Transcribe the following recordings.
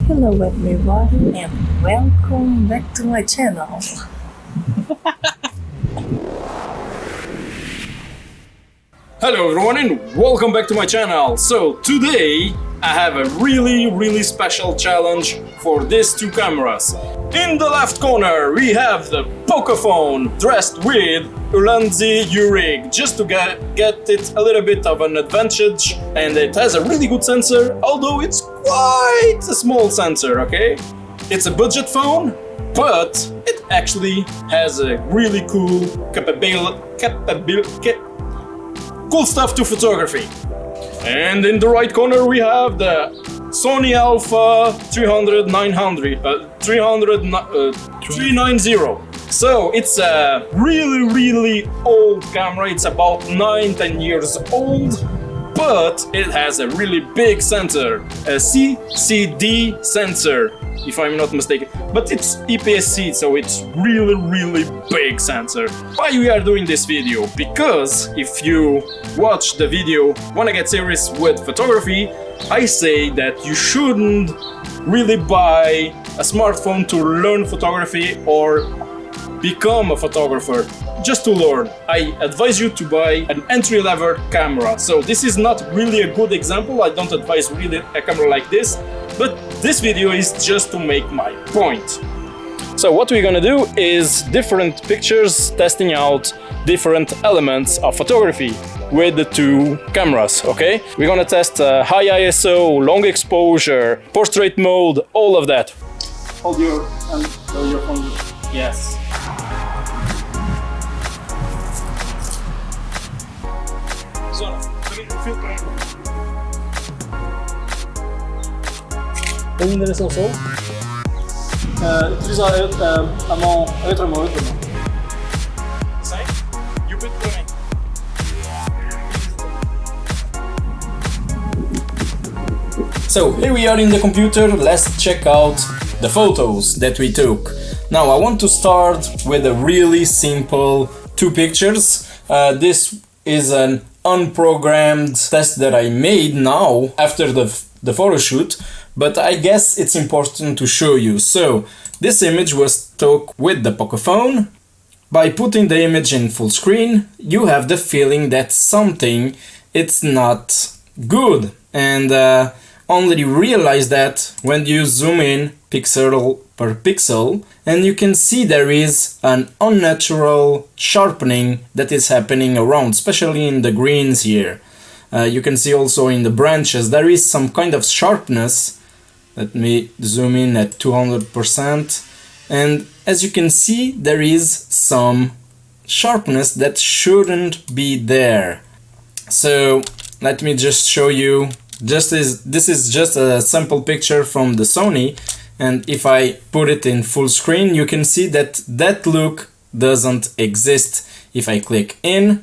Hello everybody and welcome back to my channel. Hello everyone and welcome back to my channel. So today I have a really special challenge for these two cameras. In the left corner we have the POCOPHONE dressed with Ulanzi U-rig, just to get it a little bit of an advantage, and it has a really good sensor, although it's quite a small sensor, okay? It's a budget phone, but it actually has a really cool cool stuff to photography. And in the right corner we have the SONY α390. So it's a really old camera. It's about 9-10 years old, but it has a really big sensor, a CCD sensor, if I'm not mistaken, but it's EPS-C, so it's really big sensor. Why we are doing this video? Because if you watch the video Wanna Get Serious with Photography, I say that you shouldn't really buy a smartphone to learn photography or become a photographer. Just to learn, I advise you to buy an entry-level camera. So this is not really a good example. I don't advise really a camera like this, but this video is just to make my point. So what we're gonna do is different pictures, testing out different elements of photography with the two cameras, okay? We're gonna test high ISO, long exposure, portrait mode, all of that. Hold your phone. Yes. Tem endereço só? Utiliza a mão, a outra mão. Sai? You put for me. So here we are in the computer. Let's check out the photos that we took. Now I want to start with a really simple two pictures. This is an unprogrammed test that I made now after the photo shoot, but I guess it's important to show you. So this image was took with the POCOPHONE. By putting the image in full screen, you have the feeling that something it's not good, and only realize that when you zoom in pixel per pixel, and you can see there is an unnatural sharpening that is happening around, especially in the greens here. You can see also in the branches there is some kind of sharpness. Let me zoom in at 200%, and as you can see there is some sharpness that shouldn't be there. So let me just show you. This is just a sample picture from the Sony, and if I put it in full screen you can see that that look doesn't exist. If I click in,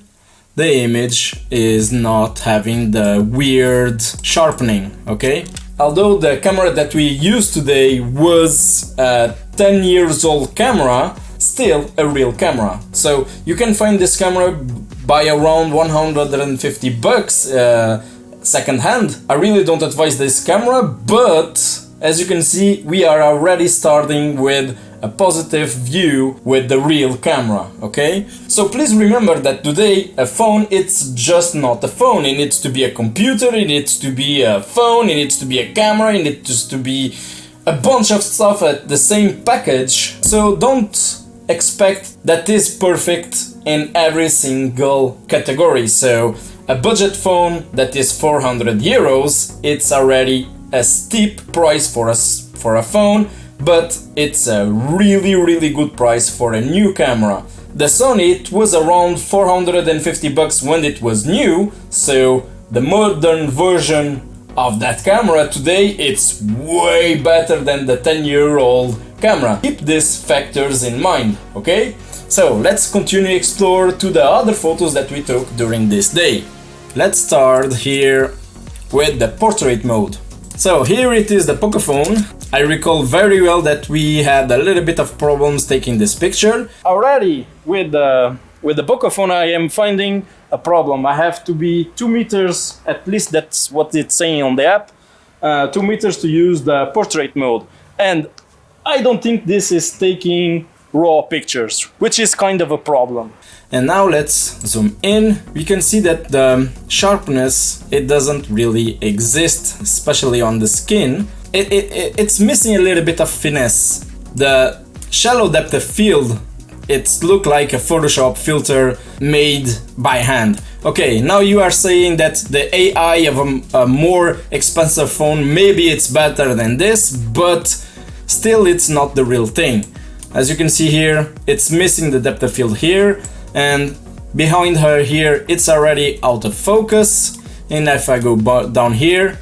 the image is not having the weird sharpening, okay? Although the camera that we used today was a 10 years old camera, still a real camera. So you can find this camera by around 150 bucks second hand. I really don't advise this camera, but as you can see we are already starting with a positive view with the real camera, okay? So please remember that today a phone, it's just not a phone. It needs to be a computer, it needs to be a phone, it needs to be a camera, it needs to be a bunch of stuff at the same package. So don't expect that is perfect in every single category. So a budget phone that is 400 euros, it's already a steep price for a phone, but it's a really good price for a new camera. The Sony, it was around 450 bucks when it was new, so the modern version of that camera today, it's way better than the 10-year-old camera. Keep these factors in mind, okay? So let's continue explore to the other photos that we took during this day. Let's start here with the portrait mode. So here it is, the POCOPHONE. I recall very well that we had a little bit of problems taking this picture. Already with the POCOPHONE I am finding a problem. I have to be 2 meters, at least that's what it's saying on the app. 2 meters to use the portrait mode. And I don't think this is taking raw pictures, which is kind of a problem. And now let's zoom in. We can see that the sharpness, it doesn't really exist, especially on the skin. It's missing a little bit of finesse. The shallow depth of field, it looks like a Photoshop filter made by hand. Okay, now you are saying that the AI of a more expensive phone, maybe it's better than this, but still it's not the real thing. As you can see here, it's missing the depth of field here, and behind her here, it's already out of focus. And if I go down here,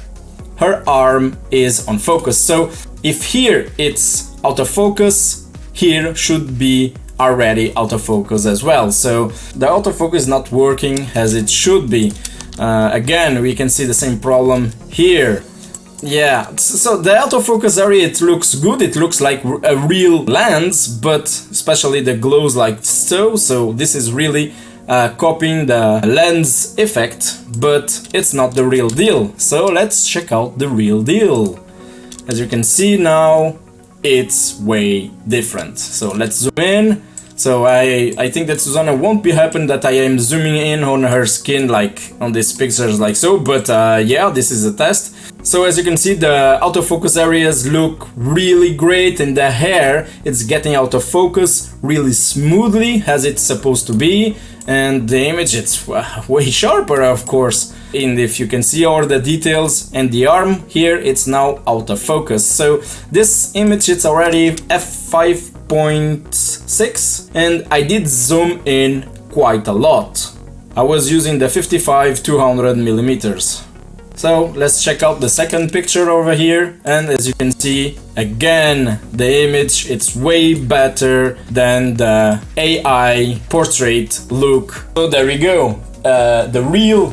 her arm is on focus. So if here it's out of focus, here should be already out of focus as well. So the autofocus is not working as it should be. Again, we can see the same problem here. Yeah, so the autofocus area, it looks good, it looks like a real lens, but especially the glows like so. So this is really copying the lens effect, but it's not the real deal. So let's check out the real deal. As you can see now, it's way different. So let's zoom in. So I think that Susanna won't be happy that I am zooming in on her skin like on these pictures like so, but yeah, this is a test. So as you can see, the autofocus areas look really great, and the hair, it's getting out of focus really smoothly as it's supposed to be, and the image, it's way sharper, of course. And if you can see all the details, and the arm here, it's now out of focus. So this image, it's already f5.6, and I did zoom in quite a lot. I was using the 55-200 millimeters. So let's check out the second picture over here, and as you can see, again, the image, it's way better than the AI portrait look. So there we go, the real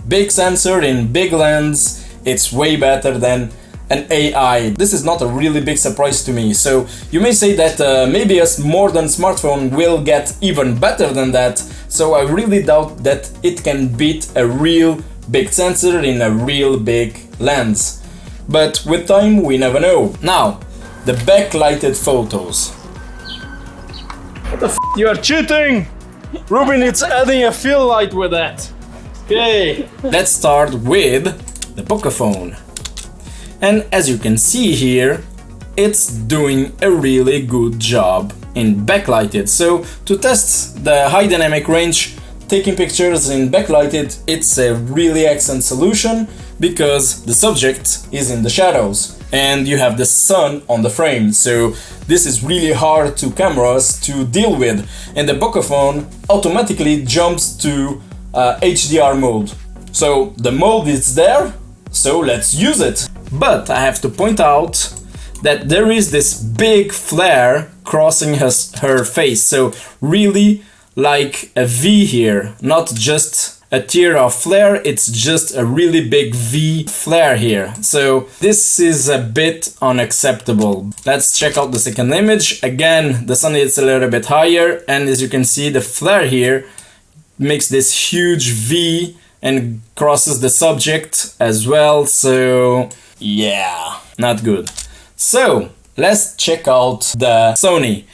big sensor in big lens, it's way better than an AI. This is not a really big surprise to me. So you may say that maybe a modern smartphone will get even better than that. So I really doubt that it can beat a real big sensor in a real big lens. But with time, we never know. Now, the backlighted photos. What the f***? You are cheating! Ruben, it's adding a fill light with that. Okay. Let's start with the POCOPHONE. And as you can see here, it's doing a really good job in backlighted. So to test the high dynamic range, taking pictures in backlighted, it's a really excellent solution because the subject is in the shadows and you have the sun on the frame. So this is really hard to cameras to deal with, and the POCOPHONE automatically jumps to HDR mode. So the mode is there, so let's use it. But I have to point out that there is this big flare crossing her face, so really like a V here, not just a tier of flare, it's just a really big V flare here. So this is a bit unacceptable. Let's check out the second image. Again, the sun is a little bit higher, and as you can see, the flare here makes this huge V and crosses the subject as well. So yeah, not good. So let's check out the Sony.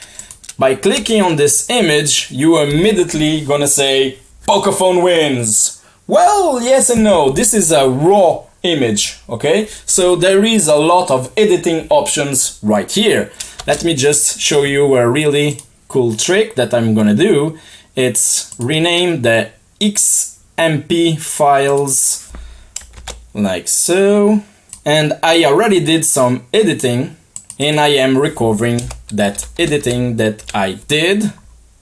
By clicking on this image, you are immediately gonna say POCOPHONE wins. Well, yes and no. This is a raw image, okay? So there is a lot of editing options right here. Let me just show you a really cool trick that I'm gonna do. It's rename the XMP files like so. And I already did some editing, and I am recovering that editing that I did.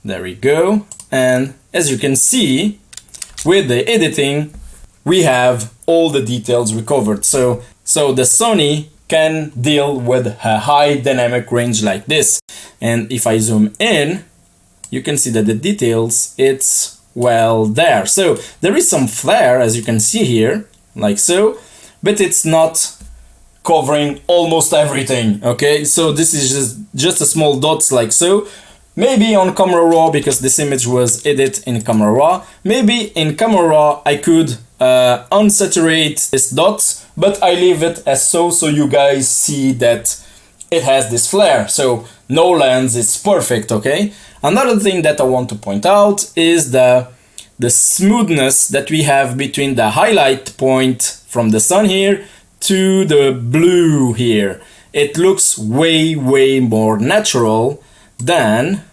There we go. And as you can see, with the editing, we have all the details recovered. So the Sony can deal with a high dynamic range like this. And if I zoom in, you can see that the details, it's well there. So there is some flare, as you can see here, like so, but it's not covering almost everything, okay? So this is just a small dots like so. Maybe on camera raw, because this image was edited in camera raw, maybe in camera raw I could unsaturate these dots, but I leave it as so you guys see that it has this flare, so no lens is perfect, okay? Another thing that I want to point out is the smoothness that we have between the highlight point from the sun here to the blue here. It looks way more natural than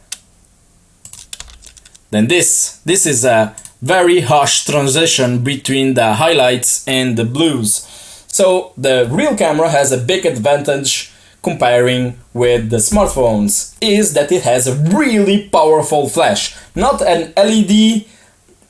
this. This is a very harsh transition between the highlights and the blues. So the real camera has a big advantage comparing with the smartphones, is that it has a really powerful flash. Not an LED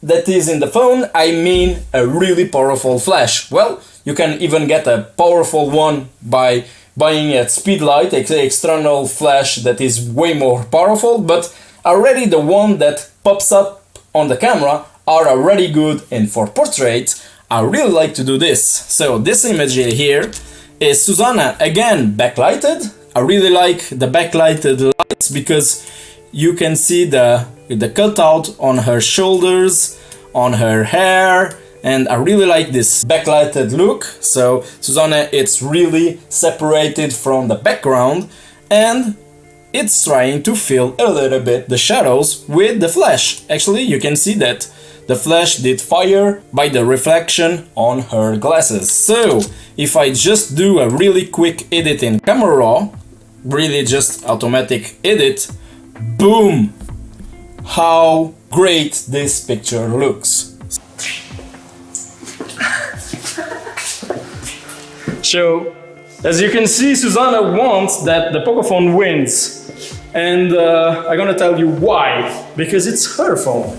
that is in the phone, I mean a really powerful flash. Well, you can even get a powerful one by buying a speedlight, external flash that is way more powerful, but already the one that pops up on the camera are already good, and for portrait I really like to do this. So this image here is Susanna, again backlighted. I really like the backlighted lights because you can see the cutout on her shoulders, on her hair, and I really like this backlighted look. So Susanna, it's really separated from the background and it's trying to fill a little bit the shadows with the flash. Actually, you can see that the flash did fire by the reflection on her glasses. So if I just do a really quick edit in Camera Raw, really just automatic edit, boom, how great this picture looks. So, as you can see, Susanna wants that the POCOPHONE wins. And I'm gonna tell you why. Because it's her phone.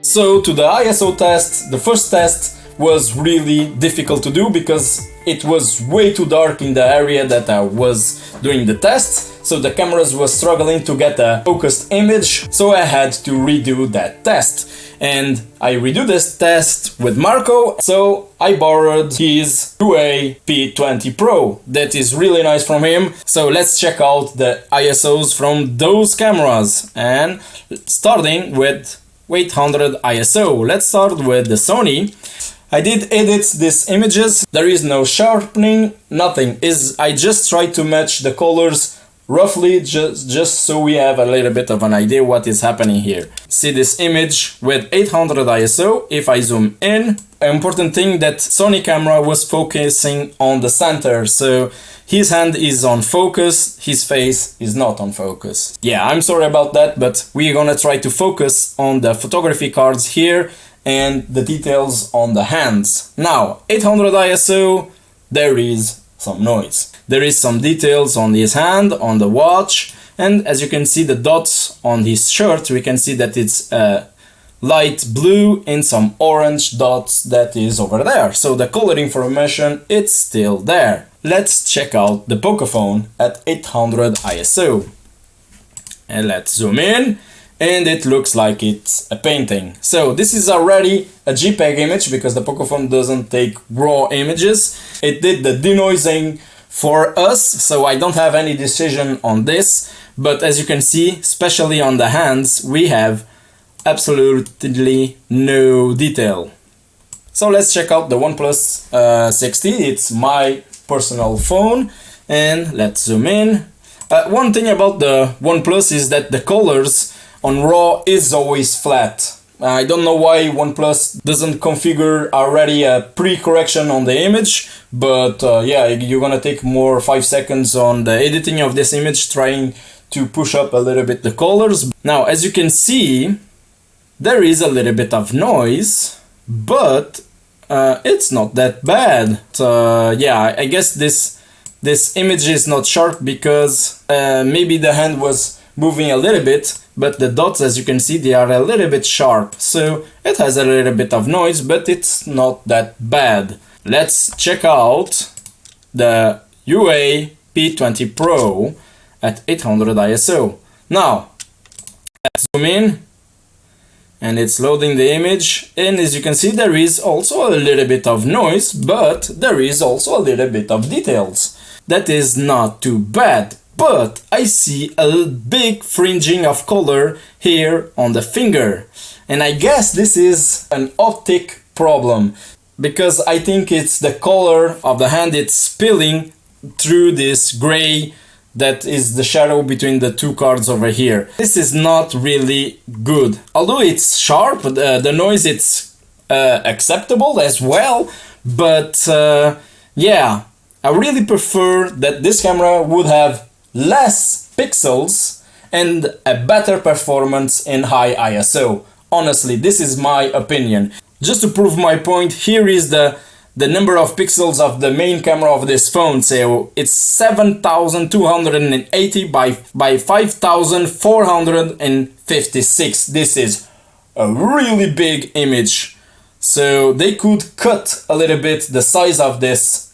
So, to the ISO test, the first test was really difficult to do because it was way too dark in the area that I was doing the test. So the cameras was struggling to get a focused image. So I had to redo that test. And I redo this test with Marco, so I borrowed his UA P20 Pro. That is really nice from him. So let's check out the ISOs from those cameras. And starting with 800 ISO. Let's start with the Sony. I did edit these images. There is no sharpening, nothing. I just try to match the colors roughly, just so we have a little bit of an idea what is happening here. See this image with 800 ISO. If I zoom in, an important thing that Sony camera was focusing on the center. So his hand is on focus, his face is not on focus. Yeah, I'm sorry about that, but we're gonna try to focus on the photography cards here and the details on the hands. Now, 800 ISO, there is some noise. There is some details on his hand, on the watch, and as you can see the dots on his shirt, we can see that it's light blue and some orange dots that is over there. So the color information, it's still there. Let's check out the POCOPHONE at 800 ISO. And let's zoom in, and it looks like it's a painting. So this is already a JPEG image because the POCOPHONE doesn't take raw images. It did the denoising for us, so I don't have any decision on this, but as you can see, especially on the hands, we have absolutely no detail. So let's check out the OnePlus 60. It's my personal phone, and let's zoom in. One thing about the OnePlus is that the colors on RAW is always flat. I don't know why OnePlus doesn't configure already a pre-correction on the image, but yeah, you're gonna take more 5 seconds on the editing of this image trying to push up a little bit the colors. Now, as you can see, there is a little bit of noise, but it's not that bad. Yeah, I guess this image is not sharp because maybe the hand was moving a little bit, but the dots, as you can see, they are a little bit sharp, so it has a little bit of noise, but it's not that bad. Let's check out the UA P20 Pro at 800 ISO. Now, let's zoom in, and it's loading the image, and as you can see, there is also a little bit of noise, but there is also a little bit of details. That is not too bad. But I see a big fringing of color here on the finger. And I guess this is an optic problem, because I think it's the color of the hand, it's spilling through this gray that is the shadow between the two cards over here. This is not really good. Although it's sharp, the noise it's acceptable as well, but yeah, I really prefer that this camera would have less pixels and a better performance in high ISO. Honestly, this is my opinion. Just to prove my point, here is the number of pixels of the main camera of this phone. So it's 7280 by 5456. This is a really big image. So they could cut a little bit the size of this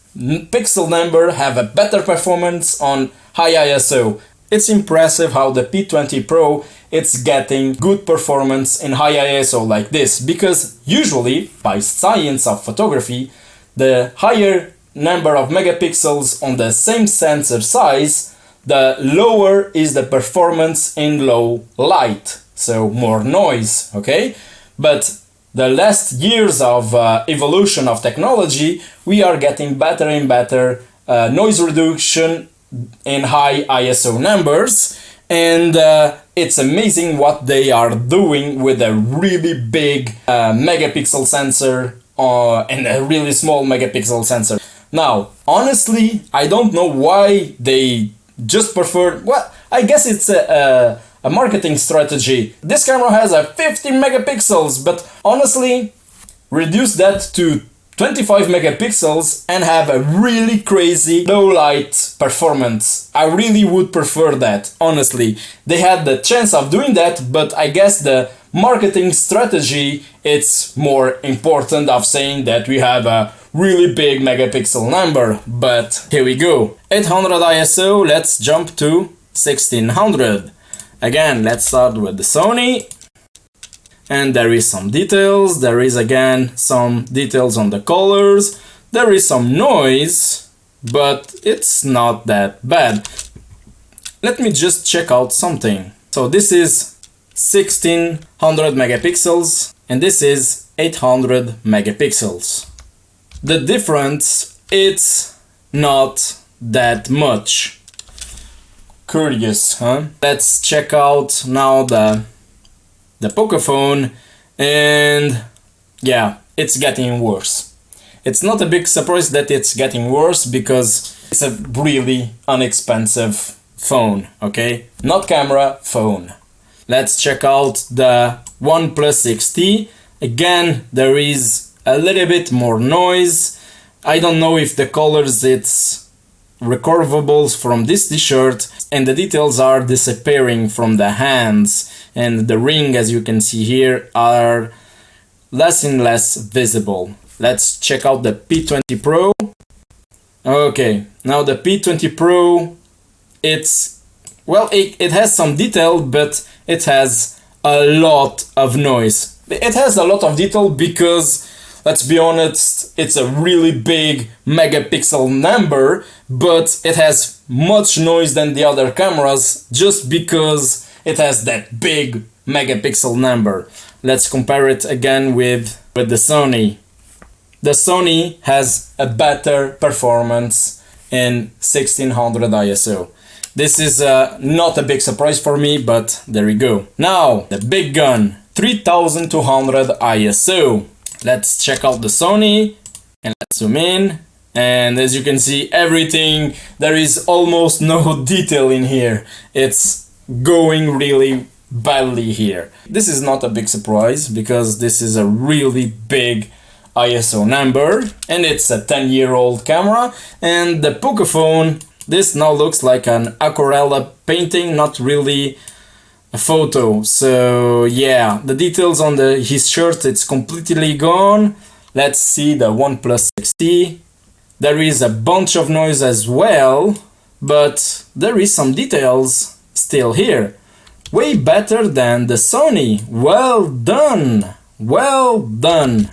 pixel number, have a better performance on high ISO. It's impressive how the P20 Pro it's getting good performance in high ISO like this, because usually by science of photography, the higher number of megapixels on the same sensor size, the lower is the performance in low light, so more noise, okay? But the last years of evolution of technology, we are getting better and better noise reduction in high ISO numbers, and it's amazing what they are doing with a really big megapixel sensor and a really small megapixel sensor. Now, honestly, I don't know why they just prefer, well, I guess it's a marketing strategy. This camera has a 50 megapixels, but honestly, reduce that to 25 megapixels and have a really crazy low light performance. I really would prefer that, honestly. They had the chance of doing that, but I guess the marketing strategy it's more important of saying that we have a really big megapixel number. But here we go. 800 ISO, let's jump to 1600. Again, let's start with the Sony. And there is some details, there is again some details on the colors, there is some noise, but it's not that bad. Let me just check out something. So this is 1600 megapixels and this is 800 megapixels. The difference, it's not that much. Curious, huh? Let's check out now the POCOPHONE, and yeah, it's getting worse. It's not a big surprise that it's getting worse because it's a really inexpensive phone, okay? Not camera, phone. Let's check out the OnePlus 6T. Again, there is a little bit more noise. I don't know if the colors it's recoverable from this t-shirt, and the details are disappearing from the hands, and the ring, as you can see here, are less and less visible. Let's check out the P20 Pro. Okay, now the P20 Pro, it's, well, it has some detail, but it has a lot of noise. It has a lot of detail because, let's be honest, it's a really big megapixel number, but it has much noise than the other cameras just because it has that big megapixel number. Let's compare it again with the Sony. The Sony has a better performance in 1600 ISO. This is not a big surprise for me, but there we go. Now, the big gun, 3200 ISO. Let's check out the Sony and let's zoom in, and as you can see, everything, there is almost no detail in here. It's going really badly here. This is not a big surprise because this is a really big ISO number and it's a 10-year-old camera, and the POCOPHONE, this now looks like an aquarella painting, not really a photo. So yeah, the details on his shirt, it's completely gone. Let's see the OnePlus 6T. There is a bunch of noise as well, but there is some details still here. Way better than the Sony. Well done, well done.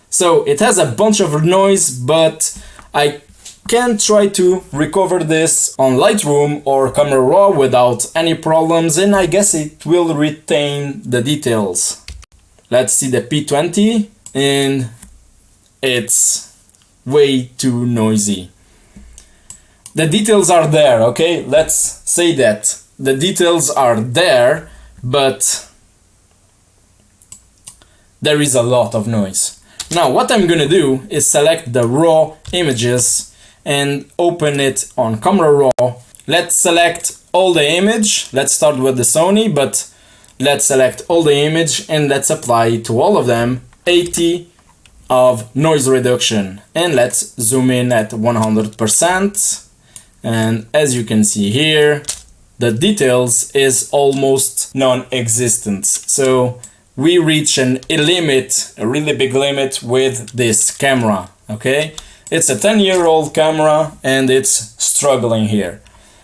So it has a bunch of noise, but I can try to recover this on Lightroom or Camera Raw without any problems, and I guess it will retain the details. Let's see the P20, and it's way too noisy. The details are there, okay? Let's say that. The details are there, but there is a lot of noise. Now what I'm gonna do is select the raw images and open it on Camera Raw. Let's select all the image. Let's start with the Sony, but let's select all the image and let's apply to all of them 80 of noise reduction. And let's zoom in at 100%. And as you can see here, the details is almost non-existent. So we reach a limit, a really big limit with this camera, okay? It's a 10-year-old camera and it's struggling here.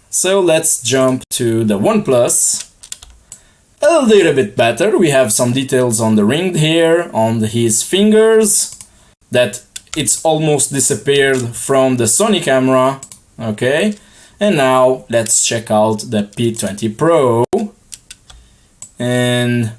So let's jump to the OnePlus. A little bit better. We have some details on the ring here, on his fingers, that it's almost disappeared from the Sony camera, okay? And now let's check out the P20 Pro. And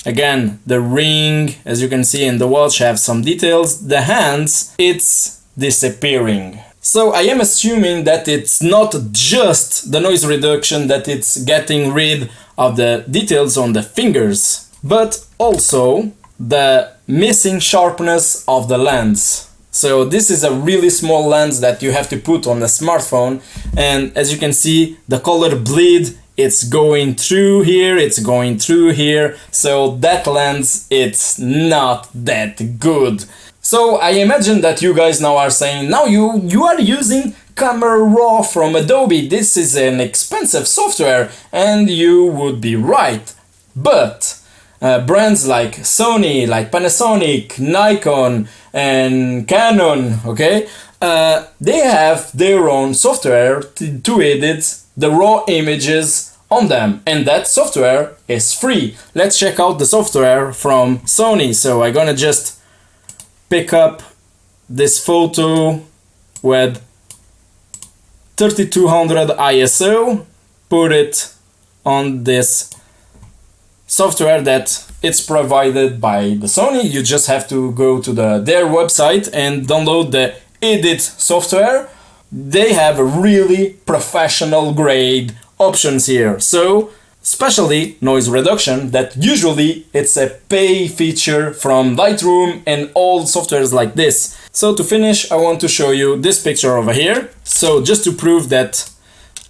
again, the ring, as you can see, in the watch have some details. The hands, it's disappearing. So I am assuming that it's not just the noise reduction, that it's getting rid of the details on the fingers, but also the missing sharpness of the lens. So this is a really small lens that you have to put on the smartphone, and as you can see, the color bleed, it's going through here, it's going through here, so that lens, it's not that good. So I imagine that you guys now are saying, now you are using Camera Raw from Adobe, this is an expensive software, and you would be right. But brands like Sony, like Panasonic, Nikon and Canon, okay, they have their own software to edit the raw images on them, and that software is free. Let's check out the software from Sony. So I'm gonna just pick up this photo with 3200 ISO, put it on this software that it's provided by the Sony. You just have to go to their website and download the edit software. They have a really professional grade options here. So especially noise reduction, that usually it's a pay feature from Lightroom and all softwares like this. So to finish, I want to show you this picture over here. So just to prove that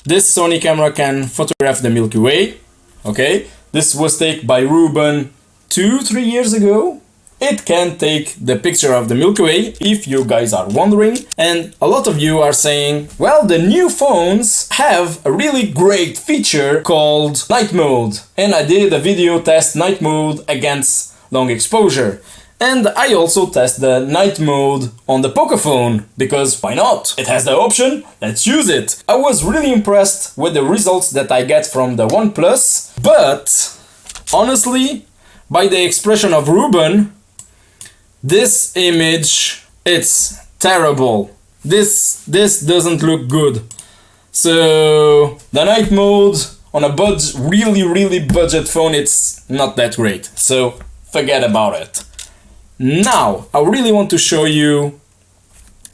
this Sony camera can photograph the Milky Way, okay? This was taken by Ruben 2-3 years ago. It can take the picture of the Milky Way, if you guys are wondering. And a lot of you are saying, well, the new phones have a really great feature called night mode. And I did a video test night mode against long exposure. And I also test the night mode on the POCOPHONE, because why not? It has the option, let's use it. I was really impressed with the results that I get from the OnePlus, but honestly, by the expression of Ruben, this image, it's terrible. This doesn't look good. So the night mode on a really budget phone, it's not that great. So forget about it. Now I really want to show you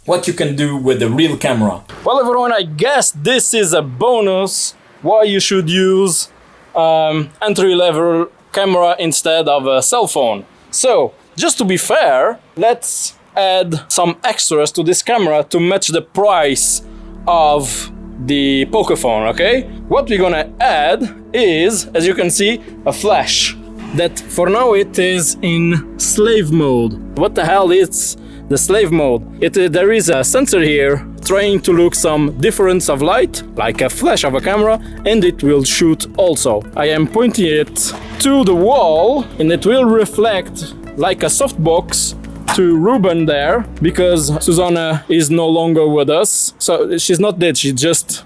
what you can do with the real camera. Well, everyone, I guess this is a bonus why you should use entry-level camera instead of a cell phone. So just to be fair, let's add some extras to this camera to match the price of the POCOPHONE, okay? What we're gonna add is, as you can see, a flash. That for now it is in slave mode. What the hell is the slave mode? There is a sensor here trying to look some difference of light, like a flash of a camera, and it will shoot also. I am pointing it to the wall and it will reflect like a softbox to Ruben there, because Susanna is no longer with us. So she's not dead, she just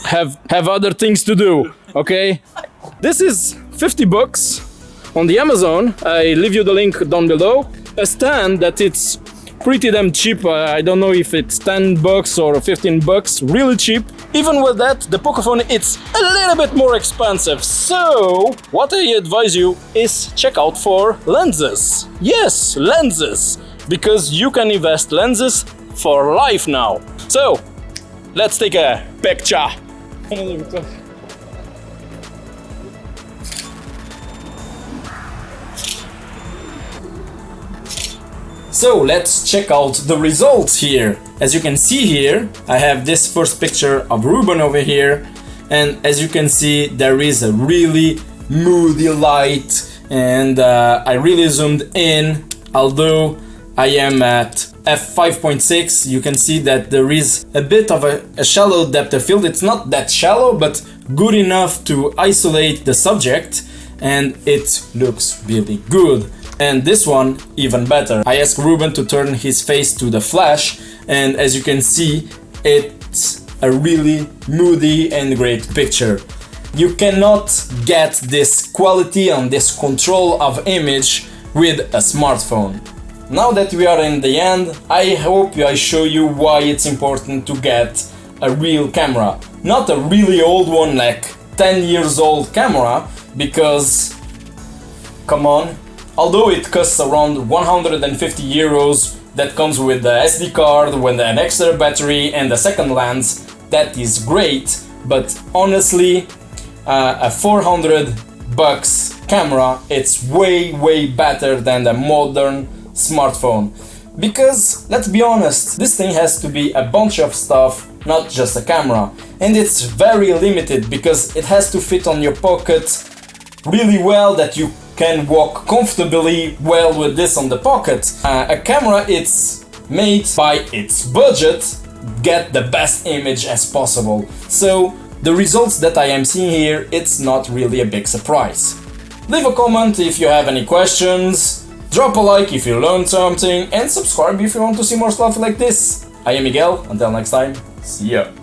have other things to do, okay? This is 50 bucks on the Amazon. I leave you the link down below. A stand that it's pretty damn cheap. I don't know if it's 10 bucks or 15 bucks, really cheap. Even with that, the POCOPHONE, it's a little bit more expensive. So what I advise you is check out for lenses. Yes, lenses. because you can invest lenses for life now. So let's take a picture. So let's check out the results here. As you can see here, I have this first picture of Ruben over here, and as you can see, there is a really moody light, and I really zoomed in. Although I am at f5.6, you can see that there is a bit of a shallow depth of field. It's not that shallow, but good enough to isolate the subject, and it looks really good. And this one even better. I asked Ruben to turn his face to the flash, and as you can see, it's a really moody and great picture. You cannot get this quality and this control of image with a smartphone. Now that we are in the end, I hope I show you why it's important to get a real camera. Not a really old one, like 10 years old camera, because, come on, although it costs around 150 euros, that comes with the SD card, with an extra battery and a second lens, that is great, but honestly, a 400 bucks camera, it's way better than the modern smartphone. Because, let's be honest, this thing has to be a bunch of stuff, not just a camera. And it's very limited because it has to fit on your pocket really well, that you can walk comfortably well with this on the pocket. A camera, it's made by its budget, get the best image as possible. So the results that I am seeing here, it's not really a big surprise. Leave a comment if you have any questions, drop a like if you learned something, and subscribe if you want to see more stuff like this. I am Miguel, until next time, see ya.